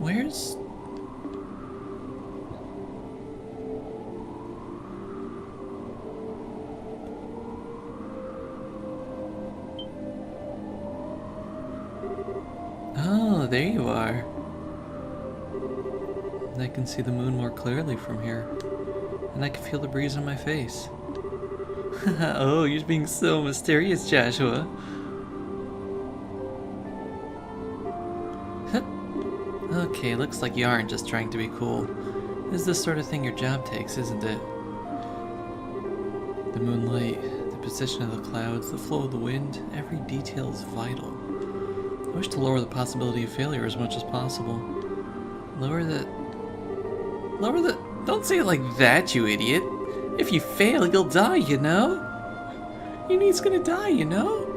Where's... Oh, there you are. I can see the moon more clearly from here. And I can feel the breeze on my face. Oh, you're being so mysterious, Joshua. Okay, looks like you aren't just trying to be cool. This is the sort of thing your job takes, isn't it? The moonlight, the position of the clouds, the flow of the wind, every detail is vital. I wish to lower the possibility of failure as much as possible. Lower the... Don't say it like that, you idiot! If you fail, you'll die, you know? Your niece's gonna die, you know?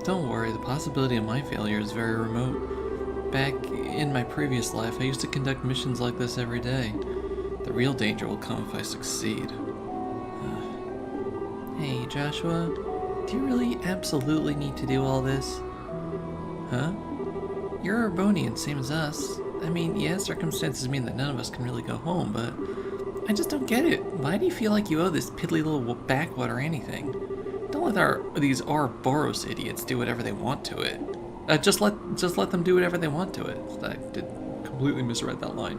Don't worry, the possibility of my failure is very remote. Back in my previous life, I used to conduct missions like this every day. The real danger will come if I succeed. Hey, Joshua, do you really absolutely need to do all this? Huh? You're Arbonian, same as us. I mean, yeah, circumstances mean that none of us can really go home, but I just don't get it. Why do you feel like you owe this piddly little backwater anything? Don't let these Ouroboros idiots do whatever they want to it. Just let them do whatever they want to it. I did completely misread that line.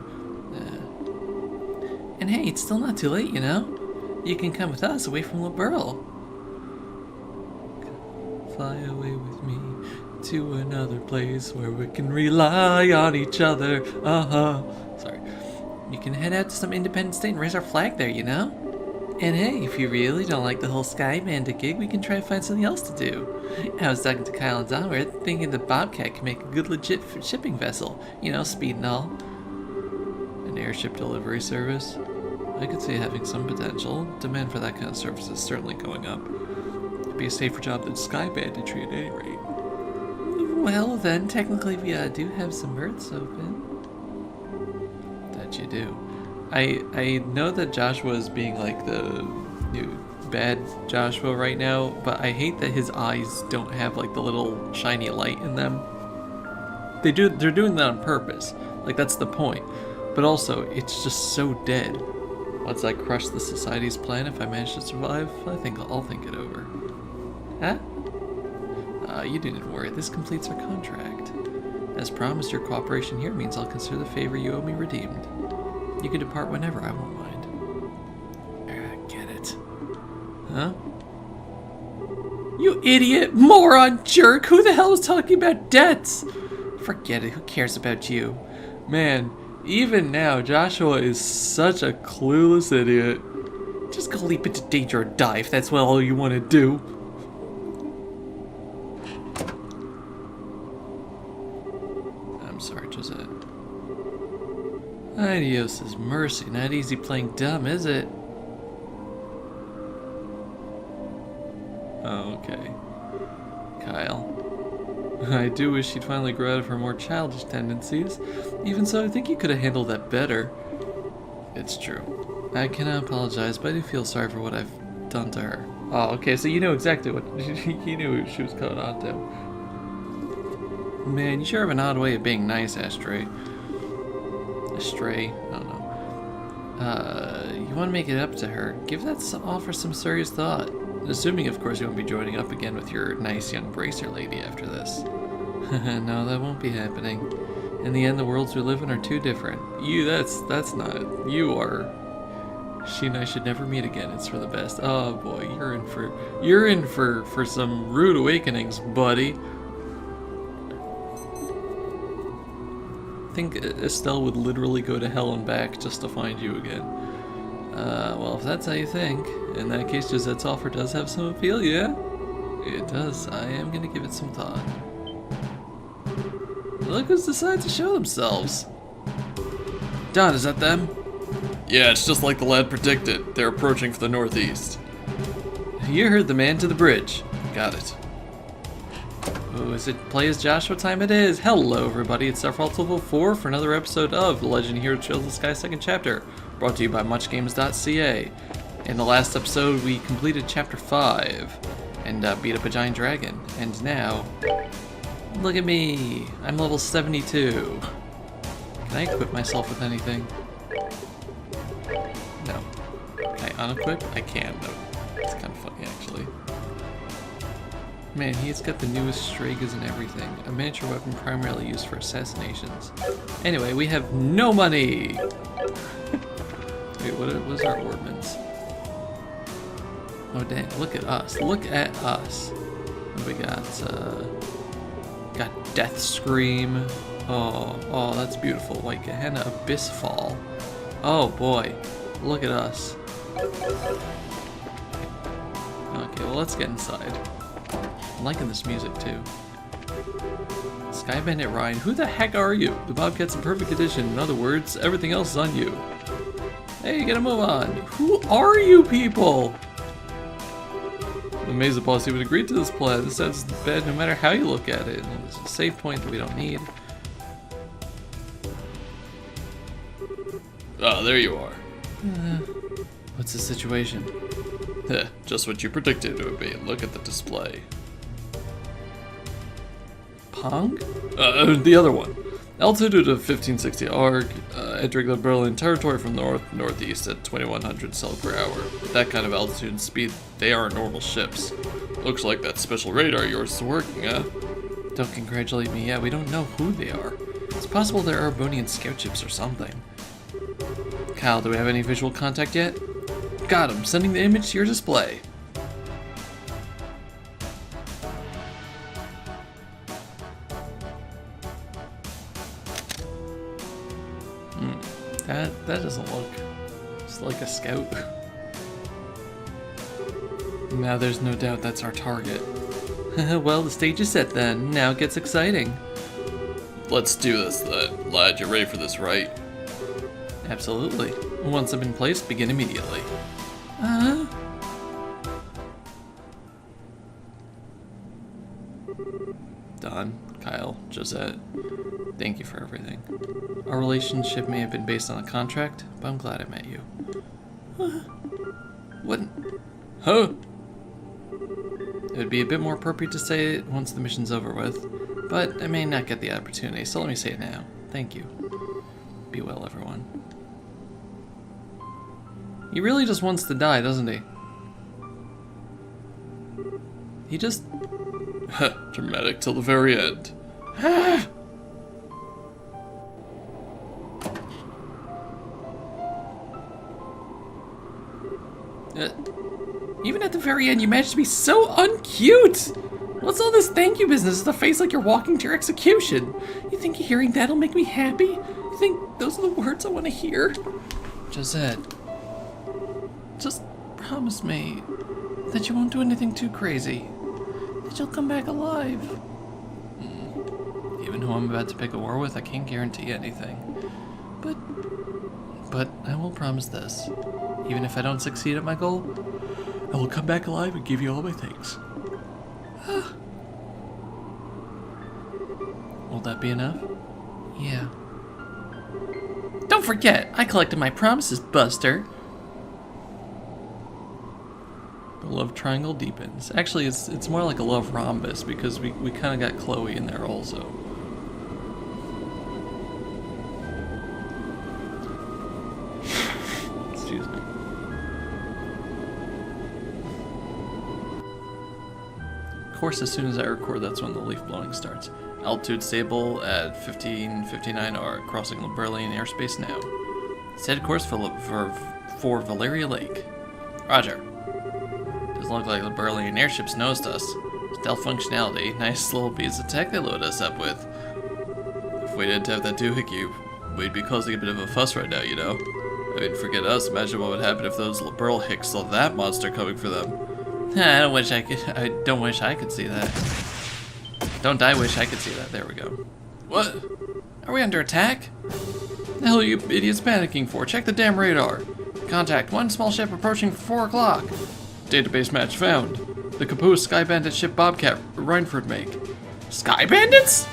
And hey, it's still not too late, you know? You can come with us away from Liberl. Fly away with me to another place where we can rely on each other. Sorry. You can head out to some independent state and raise our flag there, you know? And hey, if you really don't like the whole Sky Bandit gig, we can try to find something else to do. I was talking to Kyle and Donward, thinking the Bobcat can make a good legit shipping vessel. You know, speed and all. An airship delivery service? I could see having some potential. Demand for that kind of service is certainly going up. It'd be a safer job than Sky Banditry at any rate. Well then, technically we do have some berths open. That you do. I know that Joshua is being like the new bad Joshua right now, but I hate that his eyes don't have like the little shiny light in them. They're doing that on purpose. Like that's the point. But also, it's just so dead. Once I crush the society's plan, if I manage to survive, I think I'll think it over. Huh? You needn't worry. This completes our contract. As promised, your cooperation here means I'll consider the favor you owe me redeemed. You can depart whenever, I won't mind. Get it. Huh? You idiot, moron, jerk! Who the hell is talking about debts? Forget it, who cares about you? Man, even now, Joshua is such a clueless idiot. Just go leap into danger or die if that's all you want to do. I'm sorry, Josette. Adios is mercy. Not easy playing dumb, is it? Oh, okay. Kyle. I do wish she'd finally grow out of her more childish tendencies. Even so, I think you could have handled that better. It's true. I cannot apologize, but I do feel sorry for what I've done to her. Oh, okay, so you know exactly what you knew what she was going on to. Man, you sure have an odd way of being nice, Astray. Astray? I don't know. You want to make it up to her? Give that offer some serious thought. Assuming, of course, you won't be joining up again with your nice young bracer lady after this. No, that won't be happening. In the end, the worlds we live in are too different. That's not. You are. She and I should never meet again. It's for the best. Oh boy, you're in for some rude awakenings, buddy. I think Estelle would literally go to hell and back just to find you again. Well, if that's how you think, in that case, Josette's offer does have some appeal, yeah? It does. I am gonna give it some thought. Look who's decided to show themselves. Don, is that them? Yeah, it's just like the lad predicted. They're approaching from the northeast. You heard the man to the bridge. Got it. Oh, is it play as Joshua time? It is. Hello, everybody. It's Sephiroth1204 for another episode of The Legend of Hero Trails of the Sky 2nd Chapter, brought to you by MuchGames.ca. In the last episode, we completed Chapter 5 and beat up a giant dragon. And now, look at me. I'm level 72. Can I equip myself with anything? No. Can I unequip? I can, though. It's kind of funny, actually. Man, he's got the newest Stragas and everything. A miniature weapon primarily used for assassinations. Anyway, we have no money! Wait, what was our ordnance? Oh dang, look at us. Look at us. What do we got? Got Death Scream. Oh, that's beautiful. White Gehenna, Abyss Fall. Oh boy, look at us. Okay, well let's get inside. I'm liking this music too. Sky Bandit Ryan, who the heck are you? The Bobcat's in perfect condition. In other words, everything else is on you. Hey, get a move on. Who are you people? I'm amazed the boss even agreed to this plan. This sounds bad no matter how you look at it. There's a save point that we don't need. Ah, there you are. What's the situation? Just what you predicted it would be. Look at the display. Pong? The other one. Altitude of 1560 arc, entering the Berlin territory from northeast at 2100 cell per hour. With that kind of altitude and speed, they aren't normal ships. Looks like that special radar of yours is working, huh? Don't congratulate me yet, we don't know who they are. It's possible they're Arbonian scout ships or something. Kyle, do we have any visual contact yet? Got him, sending the image to your display. That doesn't look just like a scout. Now there's no doubt that's our target. Well, the stage is set then. Now it gets exciting. Let's do this then. Lad, you're ready for this, right? Absolutely. Once I'm in place, begin immediately. Don, Kyle, Josette, thank you for everything. Our relationship may have been based on a contract, but I'm glad I met you. What? Huh? It would be a bit more appropriate to say it once the mission's over with, but I may not get the opportunity, so let me say it now. Thank you. Be well, everyone. He really just wants to die, doesn't he? He just... Dramatic till the very end. Even at the very end, you managed to be so uncute! What's all this thank you business with a face like you're walking to your execution? You think hearing that'll make me happy? You think those are the words I want to hear? Josette, just promise me that you won't do anything too crazy. That you'll come back alive. Even who I'm about to pick a war with, I can't guarantee anything. But I will promise this. Even if I don't succeed at my goal, I will come back alive and give you all my thanks. Will that be enough? Yeah. Don't forget, I collected my promises, Buster. The love triangle deepens. Actually, it's more like a love rhombus because we kind of got Chloe in there also. Excuse me. Of course, as soon as I record, that's when the leaf blowing starts. Altitude stable at 1559 R, crossing Berlin airspace now. Set course for Valeria Lake. Roger. Doesn't look like the Berlin airships noticed us. Stealth functionality, nice little piece of tech they loaded us up with. If we didn't have that doohickey, we'd be causing a bit of a fuss right now, you know? I mean, forget us, imagine what would happen if those Burl Hicks saw that monster coming for them. I don't wish I could see that. Don't I wish I could see that. There we go. What? Are we under attack? The hell are you idiots panicking for? Check the damn radar. Contact, one small ship approaching 4 o'clock. Database match found. The Capuas Sky Bandit ship Bobcat Reinford make. Sky Bandits?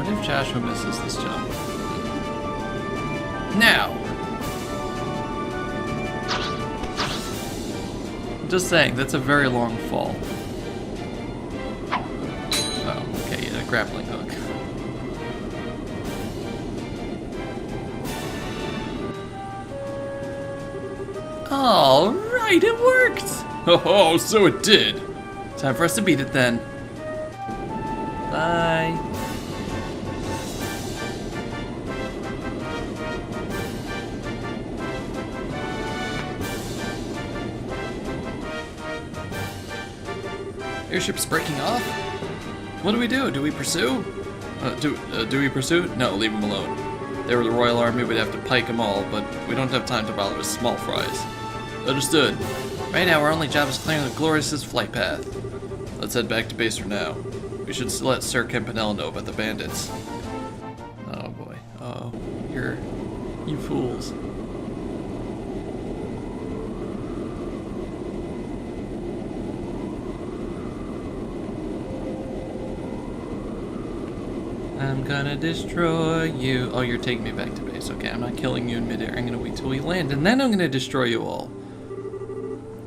What if Joshua misses this jump? Now! Just saying, that's a very long fall. Oh, okay, yeah, grappling hook. Alright, it worked! Oh, so it did. Time for us to beat it then. Bye. Airship's breaking off? What do we do? Do we pursue? Do we pursue? No, leave them alone. They were the Royal Army, we'd have to pike them all, but we don't have time to bother with small fries. Understood. Right now, our only job is clearing the Glorious's flight path. Let's head back to base for now. We should let Sir Campanella know about the bandits. Oh boy. Oh, you fools. I'm gonna destroy you. Oh, you're taking me back to base. Okay, I'm not killing you in midair. I'm gonna wait till we land, and then I'm gonna destroy you all.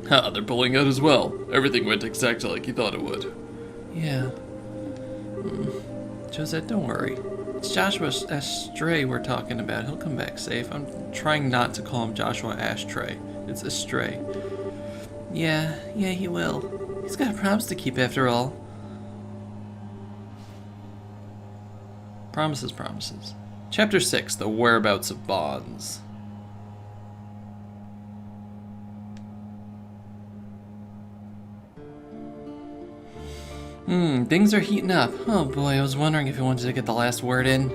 Ha, they're pulling out as well. Everything went exactly like you thought it would. Yeah. Josette, don't worry. It's Joshua Astray we're talking about. He'll come back safe. I'm trying not to call him Joshua Ashtray. It's Astray. Yeah, he will. He's got a promise to keep after all. Promises, promises. Chapter 6, The Whereabouts of Bonds. Things are heating up. Oh boy, I was wondering if you wanted to get the last word in.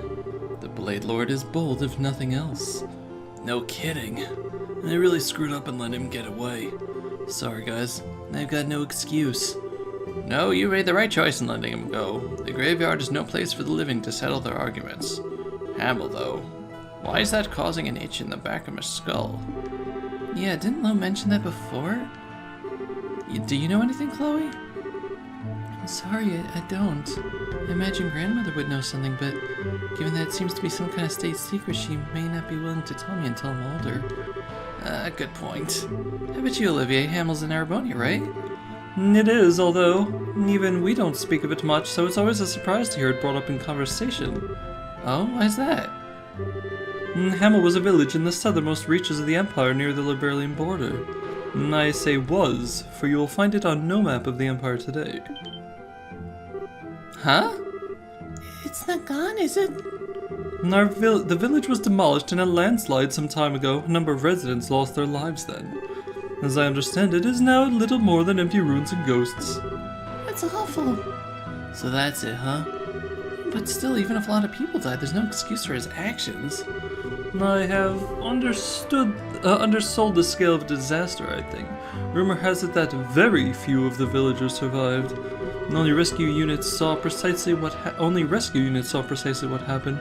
The Blade Lord is bold, if nothing else. No kidding. They really screwed up and let him get away. Sorry guys, I've got no excuse. No, you made the right choice in letting him go. The graveyard is no place for the living to settle their arguments. Hamill, though. Why is that causing an itch in the back of my skull? Yeah, didn't Lo mention that before? Do you know anything, Chloe? I'm sorry, I don't. I imagine grandmother would know something, but given that it seems to be some kind of state secret, she may not be willing to tell me until I'm older. Good point. How about you, Olivier? Hamill's in Arabonia, right? It is, although even we don't speak of it much, so it's always a surprise to hear it brought up in conversation. Oh, why's that? Hamill was a village in the southernmost reaches of the Empire near the Liberalian border. I say was, for you will find it on no map of the Empire today. Huh? It's not gone, is it? The village was demolished in a landslide some time ago. A number of residents lost their lives then. As I understand it is now little more than empty ruins and ghosts. That's awful. So that's it, huh? But still, even if a lot of people died, there's no excuse for his actions. I have undersold the scale of disaster, I think. Rumor has it that very few of the villagers survived. Only rescue units saw precisely what happened.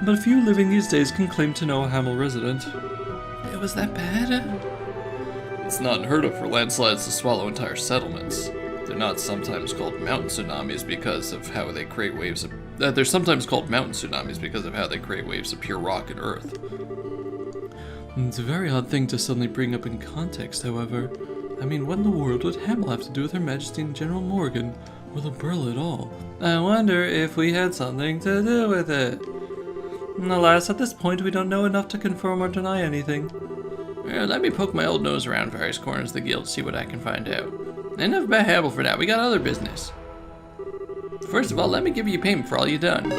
But few living these days can claim to know a Hamill resident. It was that bad? It's not unheard of for landslides to swallow entire settlements. They're not sometimes called mountain tsunamis because of how they create waves of... they're sometimes called mountain tsunamis because of how they create waves of pure rock and earth. It's a very odd thing to suddenly bring up in context, however. I mean, what in the world would Hamill have to do with Her Majesty and General Morgan, or the Burl at all? I wonder if we had something to do with it. Alas, at this point we don't know enough to confirm or deny anything. Well, let me poke my old nose around various corners of the guild, see what I can find out. Enough about Hamill for now, we got other business. First of all, let me give you payment for all you've done.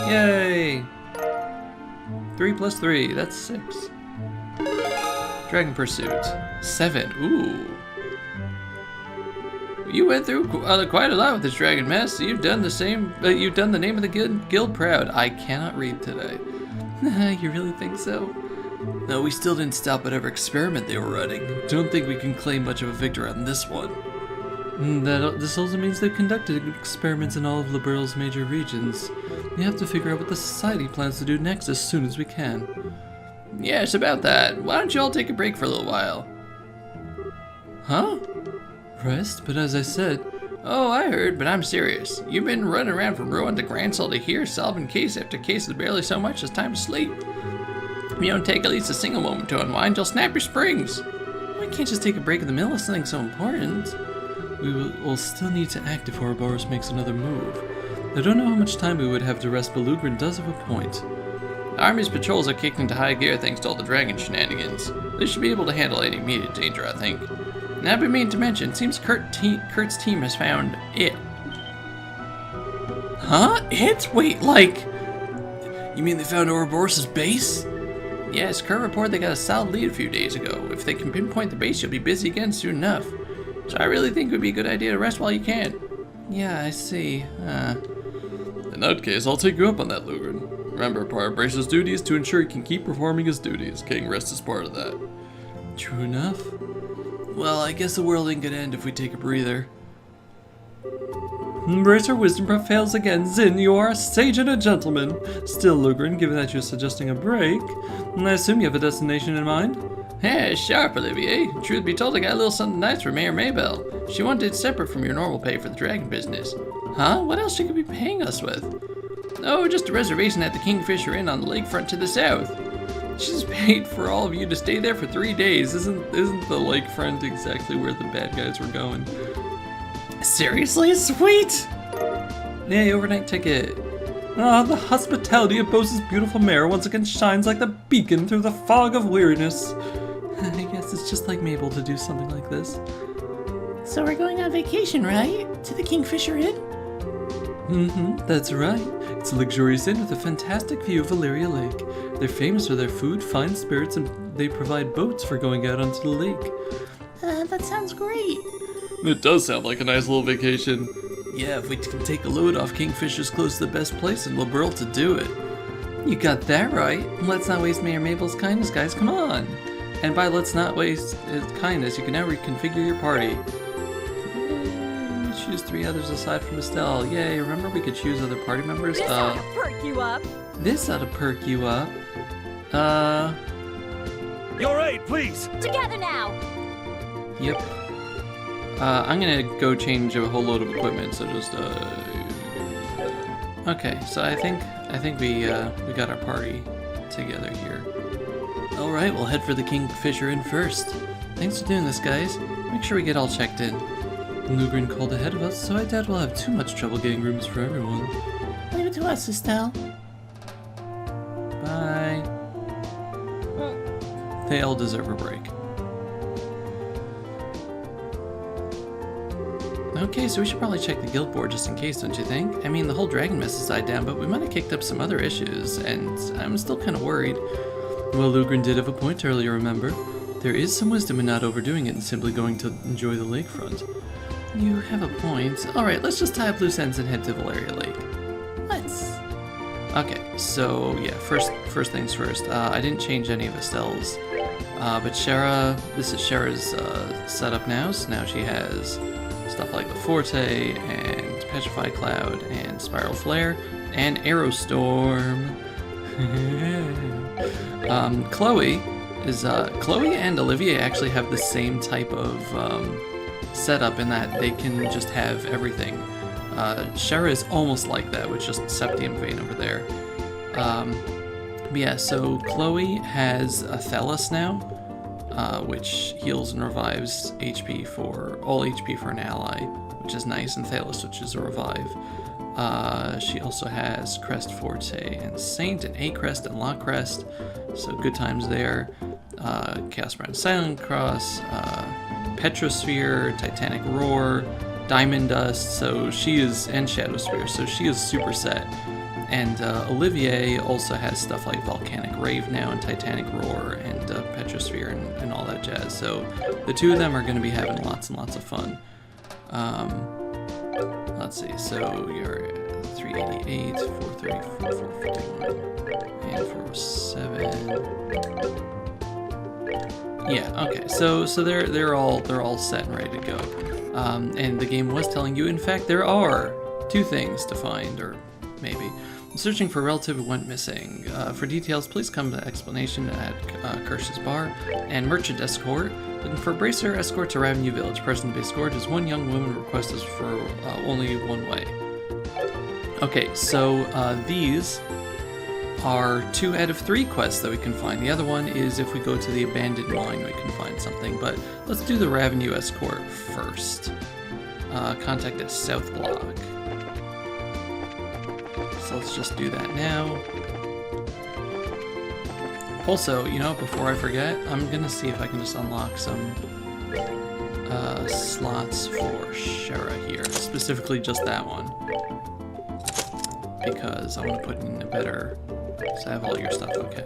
Yay! 3 plus 3, that's 6. Dragon Pursuit. 7, ooh. You went through quite a lot with this dragon mess. You've done the same, you've done the name of the guild proud. I cannot read today. You really think so? No, we still didn't stop whatever experiment they were running. Don't think we can claim much of a victory on this one. This also means they've conducted experiments in all of Liberal's major regions. We have to figure out what the society plans to do next as soon as we can. Yes, about that. Why don't you all take a break for a little while? Huh? Rest? But as I said, Oh, I heard, but I'm serious. You've been running around from ruin to Grand Sol to here, solving case after case with barely so much as time to sleep. If you don't take at least a single moment to unwind, you'll snap your springs. We can't just take a break in the middle of something so important. We'll still need to act if Ouroboros makes another move. I don't know how much time we would have to rest, but Lugrin does have a point. The Army's patrols are kicked into high gear thanks to all the dragon shenanigans. They should be able to handle any immediate danger, I think. And I've been meaning to mention, it seems Kurt's team has found it. Huh? It? Wait, like... You mean they found Ouroboros' base? Yes, Kurt reported they got a solid lead a few days ago. If they can pinpoint the base, you'll be busy again soon enough. So I really think it would be a good idea to rest while you can. Yeah, I see. In that case, I'll take you up on that, Lugrin. Remember, part of Brace's duty is to ensure he can keep performing his duties. Getting rest is part of that. True enough. Well, I guess the world ain't gonna end if we take a breather. Bracer wisdom prevails again. Zin, you are a sage and a gentleman. Still, Lugrin, given that you're suggesting a break, I assume you have a destination in mind? Hey, sharp, Olivier. Truth be told, I got a little something nice for Mayor Maybell. She wanted it separate from your normal pay for the dragon business. Huh? What else she could be paying us with? Oh, just a reservation at the Kingfisher Inn on the lakefront to the south. She's paid for all of you to stay there for 3 days. Isn't the lakefront exactly where the bad guys were going? Seriously? Sweet! Yay, overnight ticket. Ah, the hospitality of Bose's beautiful mare once again shines like the beacon through the fog of weariness. I guess it's just like Mabel to do something like this. So we're going on vacation, right? To the Kingfisher Inn? That's right. It's a luxurious inn with a fantastic view of Valeria Lake. They're famous for their food, fine spirits, and they provide boats for going out onto the lake. That sounds great. It does sound like a nice little vacation. Yeah, if we can take a load off, Kingfisher's close to the best place in Liberl to do it. You got that right. Let's not waste Mayor Mabel's kindness, guys. Come on. And by let's not waste kindness, you can now reconfigure your party. Choose 3 others aside from Estelle. Yay, remember we could choose other party members? This ought to perk you up. This ought to perk you up. Your aid, please! Together now. Yep. I'm gonna go change a whole load of equipment, so just, Okay, so I think we got our party together here. Alright, we'll head for the Kingfisher Inn first. Thanks for doing this, guys. Make sure we get all checked in. Lugrin called ahead of us, so I doubt we'll have too much trouble getting rooms for everyone. Leave it to us, Estelle. Bye. They all deserve a break. Okay, so we should probably check the guild board just in case, don't you think? I mean, the whole dragon mess has died down, but we might have kicked up some other issues, and I'm still kind of worried. Well, Lugrin did have a point earlier, remember? There is some wisdom in not overdoing it and simply going to enjoy the lakefront. You have a point. Alright, let's just tie up loose ends and head to Valeria Lake. Let's. Okay, so yeah, first things first. I didn't change any of Estelle's, but this is Shara's setup now, so now she has stuff like the Forte, and Petrified Cloud, and Spiral Flare, and Arrow Storm. Chloe and Olivier actually have the same type of setup in that they can just have everything. Shara is almost like that with just Septium Vein over there. But yeah, so Chloe has Athelas now, which heals and revives HP for all HP for an ally, which is nice, and Thalos, which is a revive. She also has Crest Forte and Saint, and A Crest and La Crest, so good times there. Chaos Brand Silent Cross, Petrosphere, Titanic Roar, Diamond Dust, so she is, and Shadow Sphere, so she is super set. And Olivier also has stuff like Volcanic Rave now, and Titanic Roar, and Petrosphere, and all that jazz. So the two of them are going to be having lots and lots of fun. Let's see, so you're 388, 434, 451, and 407. Yeah, okay, so they're all set and ready to go. And the game was telling you, in fact, there are 2 things to find, or maybe. Searching for a relative who went missing. For details, please come to explanation at Kirsch's Bar. And merchant escort. Looking for a bracer, escort to Ravenue Village. Person to be escorted is one young woman. Request is for only one way. Okay, so these are 2 out of 3 quests that we can find. The other one is if we go to the abandoned mine, we can find something. But let's do the Ravenue escort first. Contact at South Block. So let's just do that now. Also, you know, before I forget, I'm gonna see if I can just unlock some slots for Shara here. Specifically just that one. Because I want to put in a better... So I have all your stuff, okay.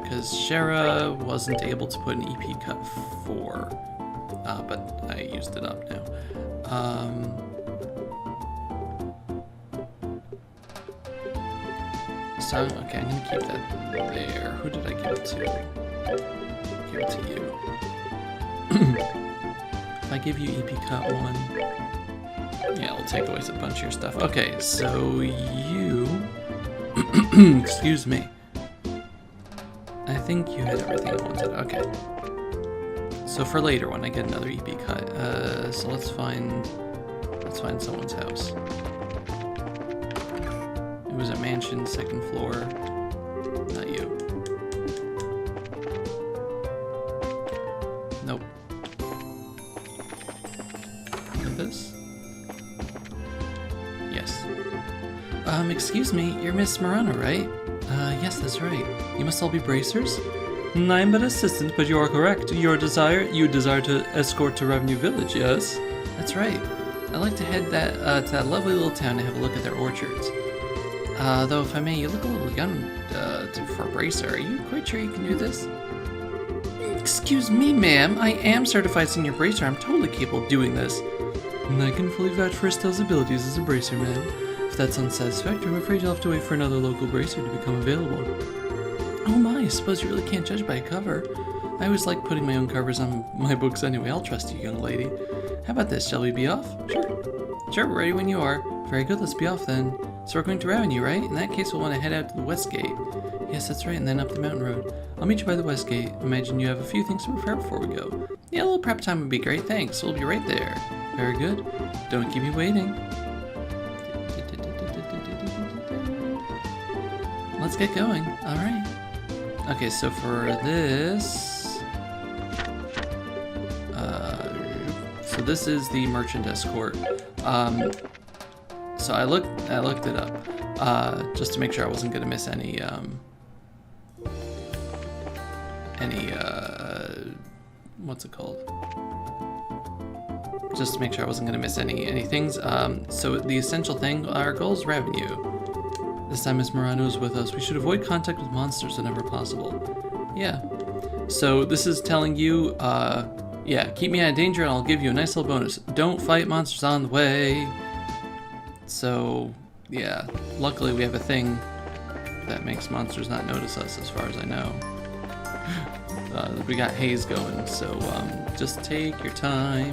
Because Shara wasn't able to put an EP cut for, but I used it up now. So, okay, I'm gonna keep that there. Who did I give it to? Give it to you. If I give you EP cut 1, yeah, it'll take away a bunch of your stuff. Okay, so you... Excuse me. I think you had everything I wanted. Okay. So for later when I get another EP cut, so let's find someone's house. It was a mansion, 2nd floor. Not you. Nope. Look at this. Yes. Excuse me, you're Miss Murano, right? Yes, that's right. You must all be bracers? I'm but assistant, but you are correct. You desire to escort to Revenue Village, yes? That's right. I'd like to head to that lovely little town to have a look at their orchards. Though if I may, you look a little young for a bracer. Are you quite sure you can do this? Excuse me, ma'am. I am certified senior bracer. I'm totally capable of doing this. And I can fully vouch for Estelle's abilities as a bracer, ma'am. If that's unsatisfactory, I'm afraid you'll have to wait for another local bracer to become available. Oh my, I suppose you really can't judge by a cover. I always like putting my own covers on my books anyway. I'll trust you, young lady. How about this? Shall we be off? Sure, we're ready when you are. Very good, let's be off then. So we're going to Ravenue, right? In that case, we'll want to head out to the West Gate. Yes, that's right, and then up the mountain road. I'll meet you by the West Gate. Imagine you have a few things to prepare before we go. Yeah, a little prep time would be great, thanks. We'll be right there. Very good. Don't keep me waiting. Let's get going. Alright. Okay, so for this... so this is the merchant escort. So I looked it up, just to make sure I wasn't gonna miss any, what's it called? Just to make sure I wasn't gonna miss any things. So the essential thing, our goal is revenue. This time Miss Murano is with us. We should avoid contact with monsters whenever possible. Yeah. So this is telling you, yeah, keep me out of danger and I'll give you a nice little bonus. Don't fight monsters on the way. So, yeah, luckily we have a thing that makes monsters not notice us, as far as I know. We got haze going, so just take your time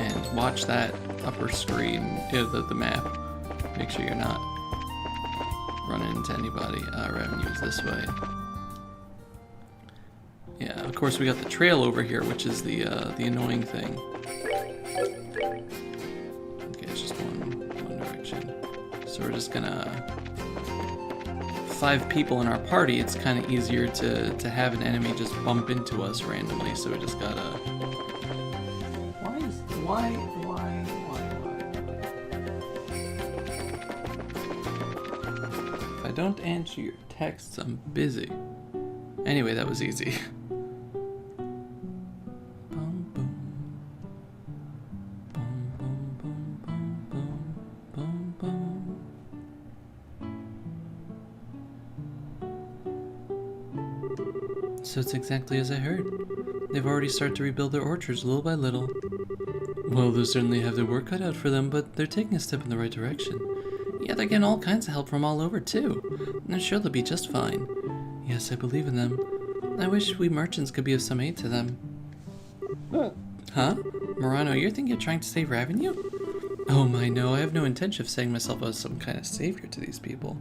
and watch that upper screen, the map. Make sure you're not running into anybody. Revenue is this way. Yeah, of course we got the trail over here, which is the annoying thing. Okay, it's just one direction. So we're just gonna... 5 people in our party, it's kind of easier to have an enemy just bump into us randomly, so we just gotta... Why? If I don't answer your texts, I'm busy. Anyway, that was easy. So it's exactly as I heard. They've already started to rebuild their orchards little by little. Well, they certainly have their work cut out for them, but they're taking a step in the right direction. Yeah, they're getting all kinds of help from all over, too. I'm sure they'll be just fine. Yes, I believe in them. I wish we merchants could be of some aid to them. Huh? Murano, you think you're trying to save Revenue? Oh my, no, I have no intention of setting myself as some kind of savior to these people.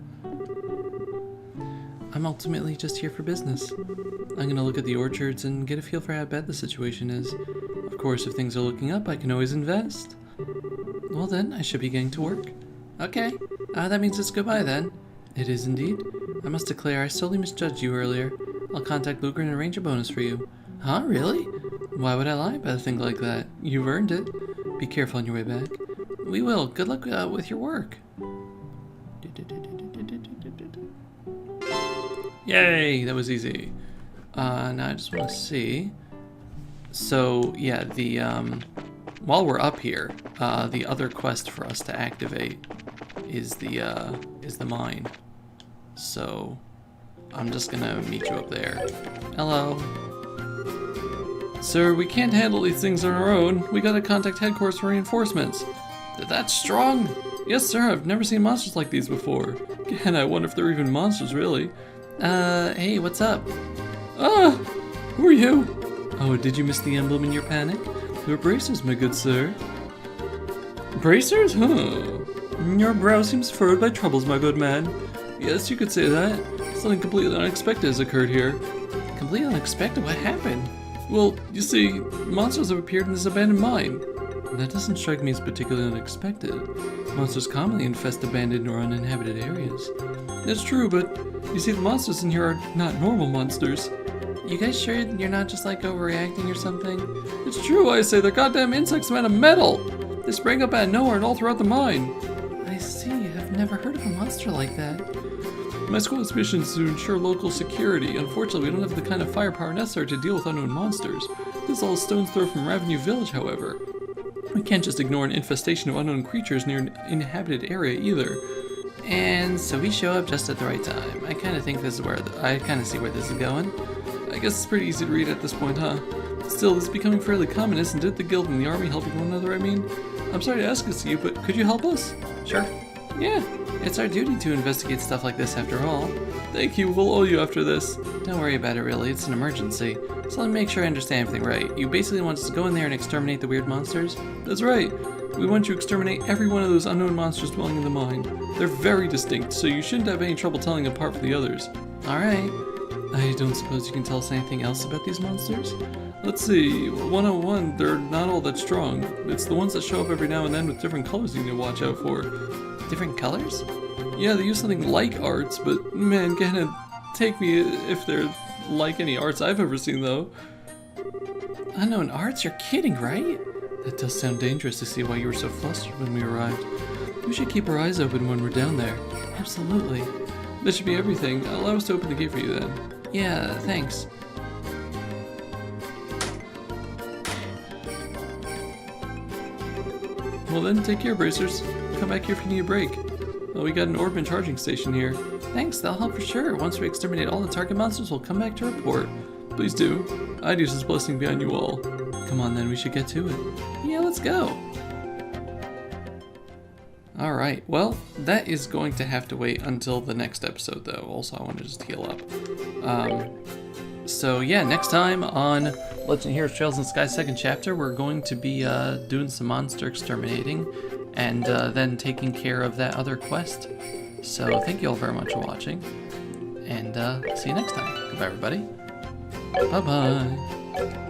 I'm ultimately just here for business. I'm gonna look at the orchards and get a feel for how bad the situation is. Of course, if things are looking up, I can always invest. Well then, I should be getting to work. Okay, that means it's goodbye then. It is indeed. I must declare I solely misjudged you earlier. I'll contact Luger and arrange a bonus for you. Huh, really? Why would I lie about a thing like that? You've earned it. Be careful on your way back. We will. Good luck with your work. Yay, that was easy. Now I just want to see. So yeah, the while we're up here, the other quest for us to activate is the mine. So I'm just gonna meet you up there. Hello. Sir, we can't handle these things on our own. We gotta contact headquarters for reinforcements. They're that strong? Yes, sir, I've never seen monsters like these before. Again, I wonder if they're even monsters, really. Hey, what's up? Ah! Who are you? Oh, did you miss the emblem in your panic? They're bracers, my good sir. Bracers? Huh. Your brow seems furrowed by troubles, my good man. Yes, you could say that. Something completely unexpected has occurred here. Completely unexpected? What happened? Well, you see, monsters have appeared in this abandoned mine. That doesn't strike me as particularly unexpected. Monsters commonly infest abandoned or uninhabited areas. That's true, but you see, the monsters in here are not normal monsters. You guys sure you're not just like overreacting or something? It's true, I say. They're goddamn insects made of metal. They sprang up out of nowhere and all throughout the mine. I see. I've never heard of a monster like that. My squad's mission is to ensure local security. Unfortunately, we don't have the kind of firepower necessary to deal with unknown monsters. This is all a stone's throw from Revenue Village, however. We can't just ignore an infestation of unknown creatures near an inhabited area either. And so we show up just at the right time. I kind of think this is where I kind of see where this is going. I guess it's pretty easy to read at this point, huh? Still, this is becoming fairly common, isn't it? The guild and the army helping one another, I mean. I'm sorry to ask this to you, but could you help us? Sure. Yeah. It's our duty to investigate stuff like this after all. Thank you, we'll owe you after this. Don't worry about it really, it's an emergency. So let me make sure I understand everything right. You basically want us to go in there and exterminate the weird monsters? That's right. We want you to exterminate every one of those unknown monsters dwelling in the mine. They're very distinct, so you shouldn't have any trouble telling them apart from the others. Alright. I don't suppose you can tell us anything else about these monsters? Let's see, 101, they're not all that strong. It's the ones that show up every now and then with different colors you need to watch out for. Different colors? Yeah, they use something like arts, but man, gonna take me if they're like any arts I've ever seen, though. Unknown arts? You're kidding, right? That does sound dangerous to see why you were so flustered when we arrived. We should keep our eyes open when we're down there. Absolutely. That should be everything. Allow us to open the gate for you then. Yeah, thanks. Well then, take care, bracers. Come back here if you need a break. Well, we got an Orban charging station here. Thanks, that'll help for sure. Once we exterminate all the target monsters, we'll come back to report. Please do. I'd use this blessing behind you all. Come on then, we should get to it. Yeah, let's go. Alright, well, that is going to have to wait until the next episode, though. Also, I want to just heal up. So yeah, next time on Legend of Heroes Trails in the Sky 2nd chapter, we're going to be doing some monster exterminating and then taking care of that other quest. So thank you all very much for watching, and see you next time. Goodbye, everybody. Bye-bye.